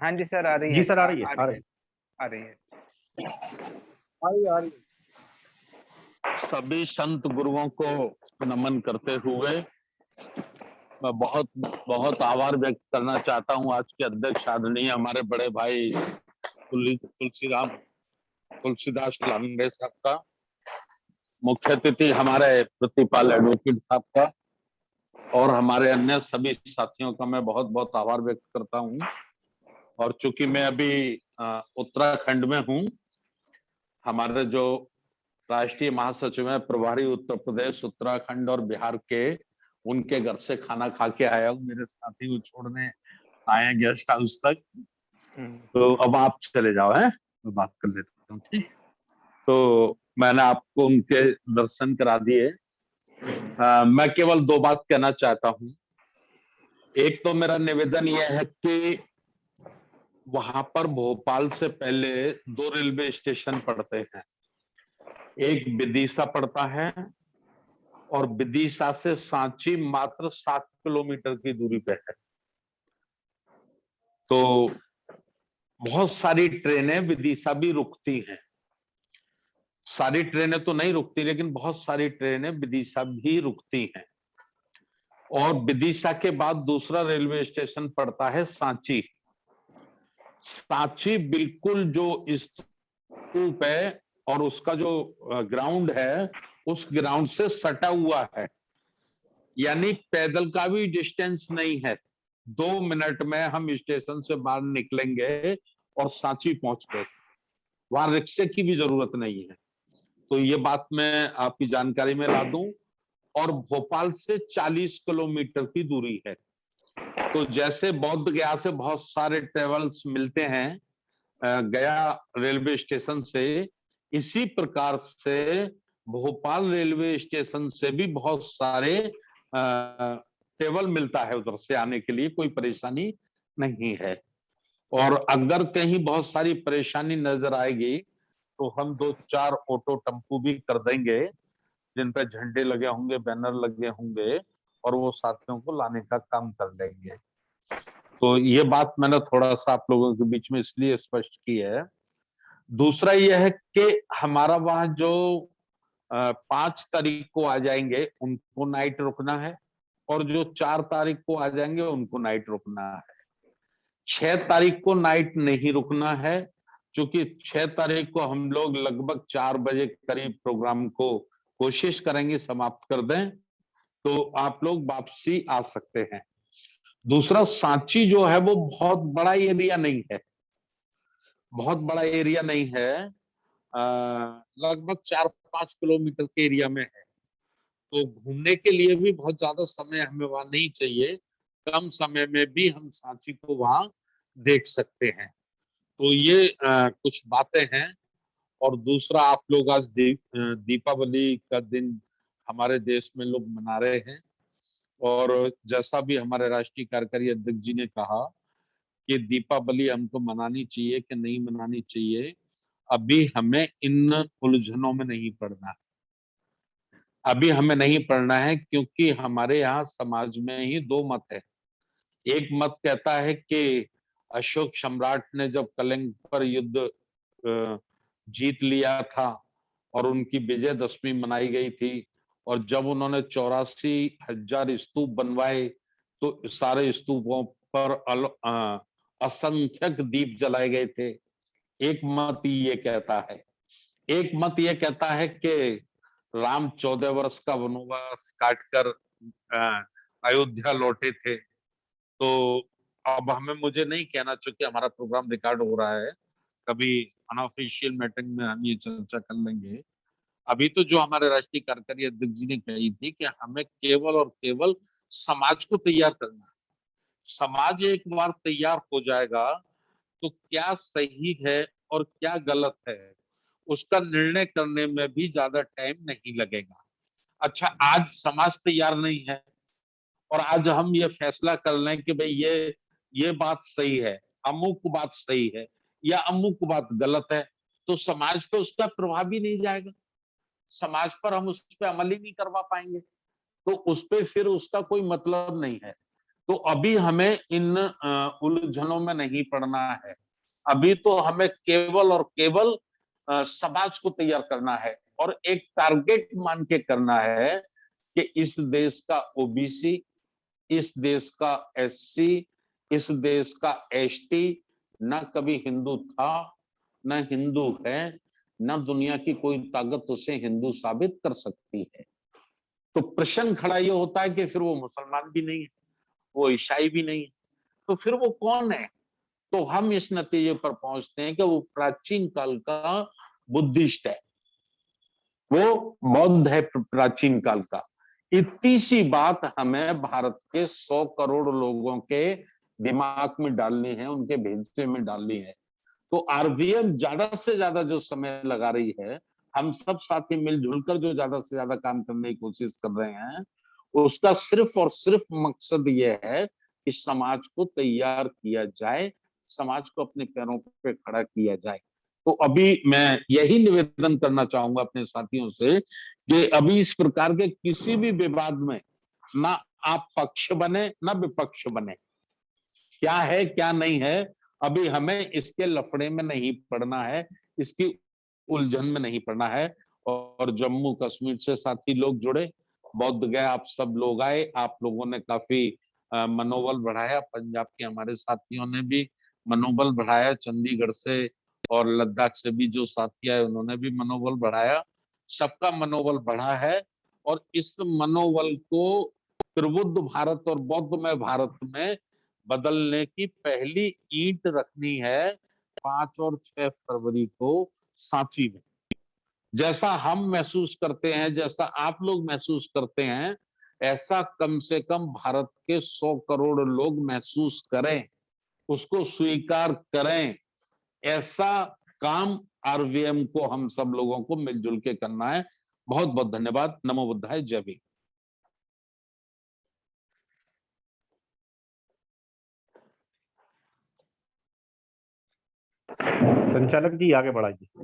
हाँ जी सर, आ रही जी है। सर, आ रही है, आ आ रही रही है। है। आ रही है। आ रही है। सभी संत गुरुओं को नमन करते हुए मैं बहुत बहुत आभार व्यक्त करना चाहता हूं आज के अध्यक्ष आदरणीय हमारे बड़े भाई तुलसीदास लांगड़े साहब का, मुख्य अतिथि हमारे प्रतिपाल एडवोकेट साहब का, और हमारे अन्य सभी साथियों का मैं बहुत बहुत आभार व्यक्त करता हूं। और चूंकि मैं अभी उत्तराखंड में हूं, हमारे जो राष्ट्रीय महासचिव है प्रभारी उत्तर प्रदेश, उत्तराखंड और बिहार के, उनके घर से खाना खा के आया हूँ। मेरे साथी को छोड़ने आए हैं गेस्ट हाउस तक। तो अब आप चले जाओ, है मैं बात कर लेता हूँ, ठीक। तो मैंने आपको उनके दर्शन करा दिए। मैं केवल दो बात कहना चाहता हूँ। एक तो मेरा निवेदन यह है कि वहां पर भोपाल से पहले दो रेलवे स्टेशन पड़ते हैं। एक विदिशा पड़ता है और विदिशा से सांची मात्र 7 किलोमीटर की दूरी पे है। तो बहुत सारी ट्रेनें विदिशा भी रुकती हैं। सारी ट्रेनें तो नहीं रुकती, लेकिन बहुत सारी ट्रेनें विदिशा भी रुकती हैं। और विदिशा के बाद दूसरा रेलवे स्टेशन पड़ता है सांची। सांची बिल्कुल जो स्तूप है और उसका जो ग्राउंड है, उस ग्राउंड से सटा हुआ है, यानी पैदल का भी डिस्टेंस नहीं है। 2 मिनट में हम स्टेशन से बाहर निकलेंगे और सांची पहुंच गए। वहां रिक्शे की भी जरूरत नहीं है। तो ये बात मैं आपकी जानकारी में ला दूं। और भोपाल से 40 किलोमीटर की दूरी है। तो जैसे बौद्ध गया से बहुत सारे ट्रेवल्स मिलते हैं गया रेलवे स्टेशन से, इसी प्रकार से भोपाल रेलवे स्टेशन से भी बहुत सारे ट्रेवल मिलता है। उधर से आने के लिए कोई परेशानी नहीं है। और अगर कहीं बहुत सारी परेशानी नजर आएगी तो हम 2-4 ऑटो टेम्पू भी कर देंगे, जिन पे झंडे लगे होंगे, बैनर लगे होंगे, और वो साथियों को लाने का काम कर लेंगे। तो ये बात मैंने थोड़ा सा आप लोगों के बीच में इसलिए स्पष्ट की है। दूसरा यह है कि हमारा वहां जो 5 तारीख को आ जाएंगे उनको नाइट रुकना है, और जो 4 तारीख को आ जाएंगे उनको नाइट रुकना है। 6 तारीख को नाइट नहीं रुकना है, क्योंकि 6 तारीख को हम लोग लगभग 4 बजे करीब प्रोग्राम को कोशिश करेंगे समाप्त कर दें, तो आप लोग वापसी आ सकते हैं। दूसरा, सांची जो है वो बहुत बड़ा एरिया नहीं है, बहुत बड़ा एरिया नहीं है, लगभग 4-5 किलोमीटर के एरिया में है। तो घूमने के लिए भी बहुत ज्यादा समय हमें वहां नहीं चाहिए। कम समय में भी हम सांची को वहां देख सकते हैं। तो ये कुछ बातें हैं। और दूसरा, आप लोग आज दीपावली का दिन हमारे देश में लोग मना रहे हैं। और जैसा भी हमारे राष्ट्रीय कार्यकारी अध्यक्ष जी ने कहा कि दीपावली हमको मनानी चाहिए कि नहीं मनानी चाहिए, अभी हमें इन उलझनों में नहीं पड़ना। अभी हमें नहीं पढ़ना है, क्योंकि हमारे यहाँ समाज में ही दो मत है। एक मत कहता है कि अशोक सम्राट ने जब कलिंग पर युद्ध जीत लिया था और उनकी विजयदशमी मनाई गई थी, और जब उन्होंने 84,000 स्तूप बनवाए तो सारे स्तूपों पर असंख्यक दीप जलाए गए थे। एक मत ये कहता है। एक मत ये कहता है कि राम 14 वर्ष का वनवास काटकर अयोध्या लौटे थे। तो अब हमें, मुझे नहीं कहना, चूंकि हमारा प्रोग्राम रिकॉर्ड हो रहा है, कभी अनऑफिशियल मीटिंग में हम ये चर्चा कर लेंगे। अभी तो जो हमारे राष्ट्रीय कार्यकारी अध्यक्ष जी ने कही थी कि हमें केवल और केवल समाज को तैयार करना है। समाज एक बार तैयार हो जाएगा तो क्या सही है और क्या गलत है, उसका निर्णय करने में भी ज्यादा टाइम नहीं लगेगा। अच्छा, आज समाज तैयार नहीं है और आज हम ये फैसला कर लें कि भाई ये बात सही है, अमुक बात सही है या अमुक बात गलत है, तो समाज पे उसका प्रभाव ही नहीं जाएगा। समाज पर हम उस पर अमल ही नहीं करवा पाएंगे, तो उस पे फिर उसका कोई मतलब नहीं है। तो अभी हमें इन उलझनों में नहीं पड़ना है। अभी तो हमें केवल और केवल समाज को तैयार करना है और एक टारगेट मान के करना है कि इस देश का ओबीसी, इस देश का एससी, इस देश का एसटी न कभी हिंदू था, न हिंदू है, न दुनिया की कोई ताकत उसे हिंदू साबित कर सकती है। तो प्रश्न खड़ा ये होता है कि फिर वो मुसलमान भी नहीं है, वो ईसाई भी नहीं है, तो फिर वो कौन है? तो हम इस नतीजे पर पहुंचते हैं कि वो प्राचीन काल का बुद्धिस्ट है, वो बौद्ध है प्राचीन काल का। इतनी सी बात हमें भारत के 100 करोड़ लोगों के दिमाग में डालनी है, उनके भेजे में डालनी है। तो आरवीएम ज्यादा से ज्यादा जो समय लगा रही है, हम सब साथी मिलजुल कर जो ज्यादा से ज्यादा काम करने की कोशिश कर रहे हैं, उसका सिर्फ और सिर्फ मकसद ये है कि समाज को तैयार किया जाए, समाज को अपने पैरों पे खड़ा किया जाए। तो अभी मैं यही निवेदन करना चाहूंगा अपने साथियों से कि अभी इस प्रकार के किसी भी विवाद में ना आप पक्ष बने ना विपक्ष बने, क्या है क्या नहीं है, अभी हमें इसके लफड़े में नहीं पड़ना है, इसकी उलझन में नहीं पड़ना है। और जम्मू कश्मीर से साथी लोग जुड़े, बौद्ध गया आप सब लोग आए, आप लोगों ने काफी मनोबल बढ़ाया, पंजाब के हमारे साथियों ने भी मनोबल बढ़ाया, चंडीगढ़ से और लद्दाख से भी जो साथी आए उन्होंने भी मनोबल बढ़ाया, सबका मनोबल बढ़ा है। और इस मनोबल को त्रिबुद्ध भारत और बौद्धमय भारत में बदलने की पहली ईंट रखनी है 5 और 6 फरवरी को सांची में। जैसा हम महसूस करते हैं, जैसा आप लोग महसूस करते हैं, ऐसा कम से कम भारत के 100 करोड़ लोग महसूस करें, उसको स्वीकार करें। ऐसा काम आरवीएम को हम सब लोगों को मिलजुल के करना है। बहुत बहुत धन्यवाद। नमो बुद्धाय, जय भीम। संचालक जी आगे बढ़ाइए।